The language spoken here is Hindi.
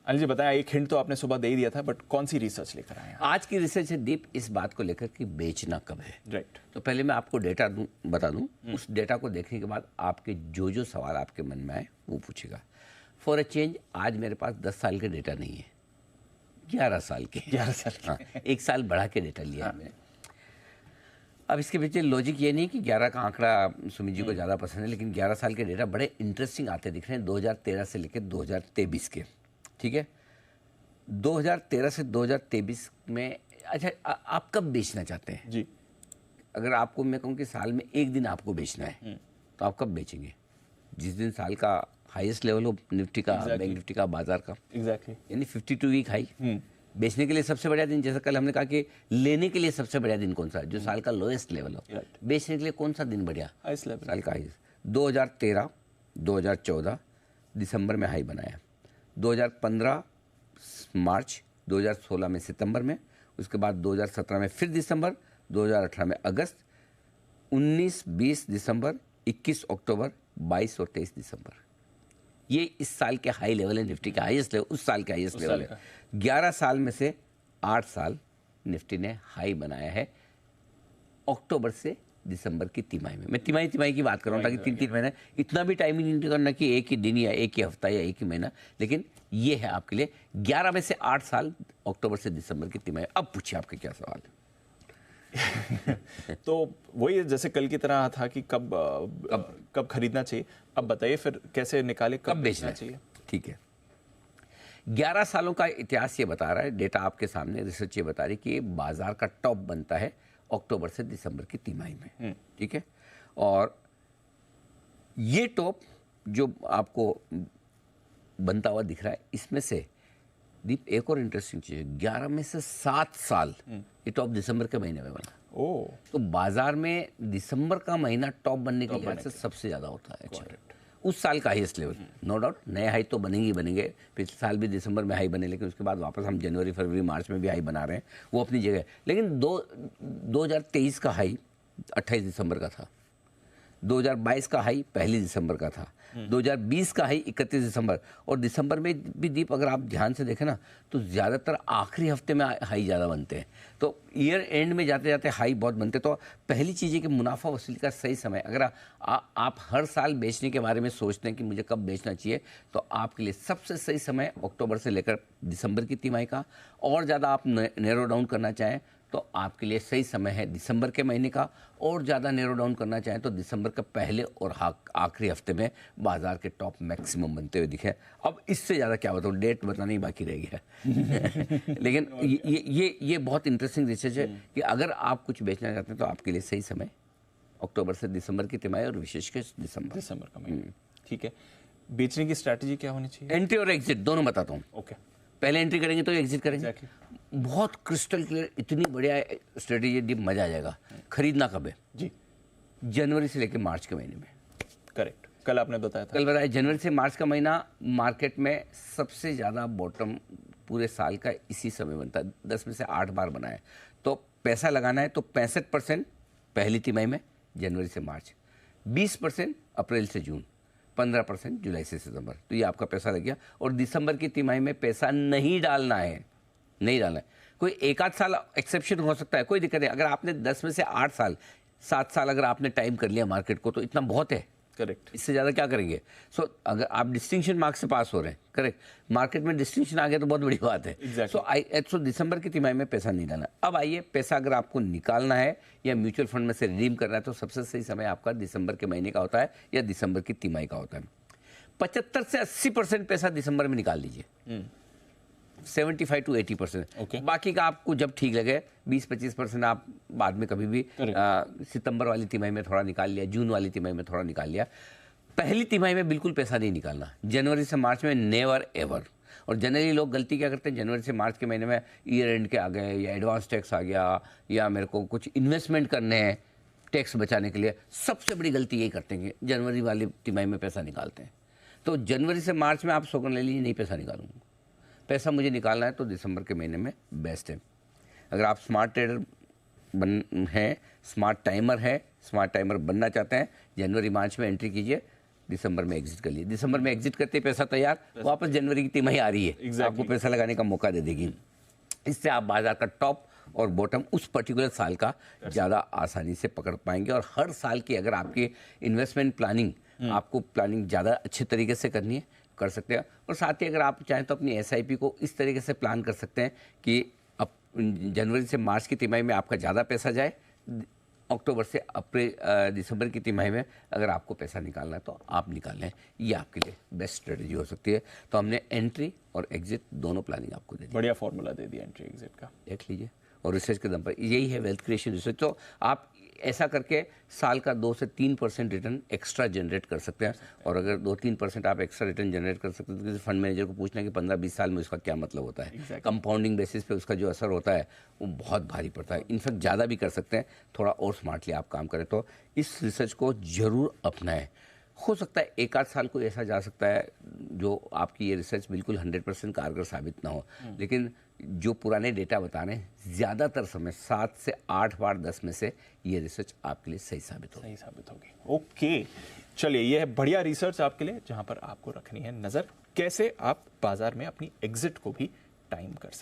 अनिल जी बताएं, एक हिंट तो आपने सुबह दे ही दिया था, बट कौन सी रिसर्च लेकर आए हैं? आज की रिसर्च है दीप इस बात को लेकर कि बेचना कब है। राइट। तो पहले मैं आपको डेटा बता दूं, उस डेटा को देखने के बाद आपके जो जो सवाल आपके मन में आए वो पूछेगा। फॉर अ चेंज आज मेरे पास 10 साल के डेटा नहीं है, 11 साल के। 11 साल के। हाँ, 1 साल बढ़ा के डेटा लिया है मैंने। अब इसके पीछे लॉजिक ये नहीं कि 11 का आंकड़ा सुमित जी को ज़्यादा पसंद है, लेकिन 11 साल के डेटा बड़े इंटरेस्टिंग आते दिख रहे हैं 2013 से लेकर 2023 के। ठीक है, 2013 से 2023 में अच्छा आप कब बेचना चाहते हैं जी? अगर आपको मैं कहूँ कि साल में एक दिन आपको बेचना है तो आप कब बेचेंगे? जिस दिन साल का हाईएस्ट लेवल हो निफ्टी का, बैंक निफ्टी का, बाजार का। एग्जैक्टली। यानी 52 वीक हाई। बेचने के लिए सबसे बढ़िया दिन, जैसा कल हमने कहा कि लेने के लिए सबसे बढ़िया दिन कौन सा है, जो साल का लोएस्ट लेवल हो। बेचने के लिए कौन सा दिन बढ़िया? हाईएस्ट लेवल, साल का हाईएस्ट। 2013 2014 दिसंबर में हाई बनाया, 2015 मार्च, 2016 में सितंबर में, उसके बाद 2017 में फिर दिसंबर, 2018 में अगस्त, 19 20 दिसंबर, 21 अक्टूबर, 22 और 23 दिसंबर। ये इस साल के हाई लेवल है निफ्टी का, हाईएस्ट लेवल उस साल के हाईएस्ट लेवल है। 11 साल में से 8 साल निफ्टी ने हाई बनाया है अक्टूबर से दिसंबर की तिमाही में। मैं तिमाही की बात कर रहा हूँ ताकि 3-3 महीने, इतना भी टाइमिंग नहीं करना कि एक ही दिन या एक ही हफ्ता या एक ही महीना, लेकिन ये है आपके लिए 11 में से 8 साल अक्टूबर से दिसंबर की तिमाही। अब पूछिए आपके क्या सवाल है। तो वही जैसे कल की तरह था कि कब खरीदना चाहिए, अब बताइए फिर कैसे निकाले कब बेचना चाहिए। ठीक है, 11 सालों का इतिहास ये बता रहा है, डेटा आपके सामने, रिसर्च ये बता रही कि बाजार का टॉप बनता है अक्टूबर से दिसंबर की तिमाही में। ठीक है, और ये टॉप जो आपको बनता हुआ दिख रहा है, इसमें से दीप एक और इंटरेस्टिंग चीज है, 11 में से 7 साल ये टॉप दिसंबर के महीने में बना। तो बाजार में दिसंबर का महीना टॉप बनने के लिहाज से सबसे ज्यादा होता है। अच्छा, उस साल का हाईएस्ट लेवल, नो डाउट नए हाई तो बनेंगे ही बनेंगे, पिछले साल भी दिसंबर में हाई बने, लेकिन उसके बाद वापस हम जनवरी फरवरी मार्च में भी हाई बना रहे हैं, वो अपनी जगह। लेकिन 2023 का हाई 28 दिसंबर का था, 2022 का हाई 1 दिसंबर का था, 2020 का हाई 31 दिसंबर, और दिसंबर में भी दीप अगर आप ध्यान से देखें ना तो ज़्यादातर आखिरी हफ्ते में हाई ज़्यादा बनते हैं। तो ईयर एंड में जाते जाते हाई बहुत बनते हैं। तो पहली चीज़ है कि मुनाफा वसूली का सही समय, अगर आप हर साल बेचने के बारे में सोचते हैं कि मुझे कब बेचना चाहिए, तो आपके लिए सबसे सही समय अक्टूबर से लेकर दिसंबर की तिमाही का। और ज़्यादा आप नैरो डाउन करना चाहें तो आपके लिए सही समय है दिसंबर के महीने का, और ज़्यादा नैरो डाउन करना चाहें तो दिसंबर के पहले और आखिरी हफ्ते में बाजार के टॉप मैक्सिमम बनते हुए दिखे। अब इससे ज़्यादा क्या बताऊँ, डेट बताना ही बाकी रह गया। लेकिन ये बहुत इंटरेस्टिंग रिसर्च है कि अगर आप कुछ बेचना चाहते हैं तो आपके लिए सही समय अक्टूबर से दिसंबर की तिमाही, और विशेषकर दिसंबर का महीना। ठीक है, बेचने की स्ट्रैटेजी क्या होनी चाहिए? एंट्री और एग्जिट दोनों बताता हूँ। ओके, पहले एंट्री करेंगे तो एग्जिट करेंगे। बहुत क्रिस्टल क्लियर, इतनी बढ़िया स्ट्रेटेजी दी, मजा आ जाएगा। खरीदना कब है जी? जनवरी से लेकर मार्च के महीने में। करेक्ट, कल आपने बताया था। कल बताया, जनवरी से मार्च का महीना मार्केट में सबसे ज़्यादा बॉटम पूरे साल का इसी समय बनता है, 10 में से 8 बार बनाया। तो पैसा लगाना है तो 65% पहली तिमाही में जनवरी से मार्च, 20% अप्रैल से जून, 15% जुलाई से सितंबर। तो ये आपका पैसा लग गया। और दिसंबर की तिमाही में पैसा नहीं डालना है, नहीं डालना है। कोई एक आध साल एक्सेप्शन हो सकता है, कोई दिक्कत नहीं। अगर आपने 10 में से 8 साल 7 साल अगर आपने टाइम कर लिया मार्केट को, तो इतना बहुत है। करेक्ट, इससे ज़्यादा क्या करेंगे? अगर आप डिस्टिंक्शन मार्क्स से पास हो रहे हैं, करेक्ट, मार्केट में डिस्टिंक्शन आ गया तो बहुत बड़ी बात है। सो दिसंबर की तिमाही में पैसा नहीं डालना। अब आइए, पैसा अगर आपको निकालना है या म्यूचुअल फंड में से रिडीम करना है तो सबसे सही समय आपका दिसंबर के महीने का होता है या दिसंबर की तिमाही का होता है। 75 से 80% पैसा दिसंबर में निकाल लीजिए, 75 to 80%। बाकी का आपको जब ठीक लगे 20-25% आप बाद में कभी भी सितंबर वाली तिमाही में थोड़ा निकाल लिया, जून वाली तिमाही में थोड़ा निकाल लिया। पहली तिमाही में बिल्कुल पैसा नहीं निकालना, जनवरी से मार्च में नेवर एवर। और जनरली लोग गलती क्या करते हैं, जनवरी से मार्च के महीने में ईयर एंड के आ गए या एडवांस टैक्स आ गया या मेरे को कुछ इन्वेस्टमेंट करने हैं टैक्स बचाने के लिए, सबसे बड़ी गलती यही करते हैं कि जनवरी वाली तिमाही में पैसा निकालते हैं। तो जनवरी से मार्च में आप सौगंध ले लीजिए, नहीं पैसा निकालूंगा, पैसा मुझे निकालना है तो दिसंबर के महीने में बेस्ट है। अगर आप स्मार्ट ट्रेडर हैं, स्मार्ट टाइमर है, स्मार्ट टाइमर बनना चाहते हैं, जनवरी मार्च में एंट्री कीजिए, दिसंबर में एग्जिट कर लिए, दिसंबर में एग्जिट करते पैसा तैयार, वापस जनवरी की तिमाही आ रही है, Exactly. आपको पैसा लगाने का मौका दे देगी। इससे आप बाजार का टॉप और बॉटम उस पर्टिकुलर साल का ज़्यादा आसानी से पकड़ पाएंगे। और हर साल की अगर आपकी इन्वेस्टमेंट प्लानिंग, आपको प्लानिंग ज़्यादा अच्छे तरीके से करनी है, कर सकते हैं। और साथ ही अगर आप चाहें तो अपनी SIP को इस तरीके से प्लान कर सकते हैं कि अब जनवरी से मार्च की तिमाही में आपका ज़्यादा पैसा जाए, अक्टूबर से दिसंबर की तिमाही में अगर आपको पैसा निकालना है तो आप निकाल लें, ये आपके लिए बेस्ट स्ट्रेटजी हो सकती है। तो हमने एंट्री और एग्जिट दोनों प्लानिंग आपको दे दी, बढ़िया फॉर्मूला दे दिया एंट्री एग्जिट का, देख लीजिए। और रिसर्च के दम पर यही है वेल्थ क्रिएशन रिसर्च। तो आप ऐसा करके साल का 2 से 3% रिटर्न एक्स्ट्रा जनरेट कर सकते हैं। और अगर 2-3% आप एक्स्ट्रा रिटर्न जनरेट कर सकते हैं तो किसी फंड मैनेजर को पूछना है कि 15-20 साल में उसका क्या मतलब होता है। कंपाउंडिंग बेसिस पे उसका जो असर होता है वो बहुत भारी पड़ता है। इनफैक्ट ज़्यादा भी कर सकते हैं, थोड़ा और स्मार्टली आप काम करें तो इस रिसर्च को ज़रूर अपनाएं। हो सकता है एक आध साल कोई ऐसा जा सकता है जो आपकी ये रिसर्च बिल्कुल 100% कारगर साबित ना हो, लेकिन जो पुराने डेटा बता रहे हैं ज़्यादातर समय 7 से 8 बार 10 में से ये रिसर्च आपके लिए सही साबित होगी। ओके, चलिए, ये है बढ़िया रिसर्च आपके लिए, जहां पर आपको रखनी है नज़र कैसे आप बाजार में अपनी एग्जिट को भी टाइम कर सकते हैं।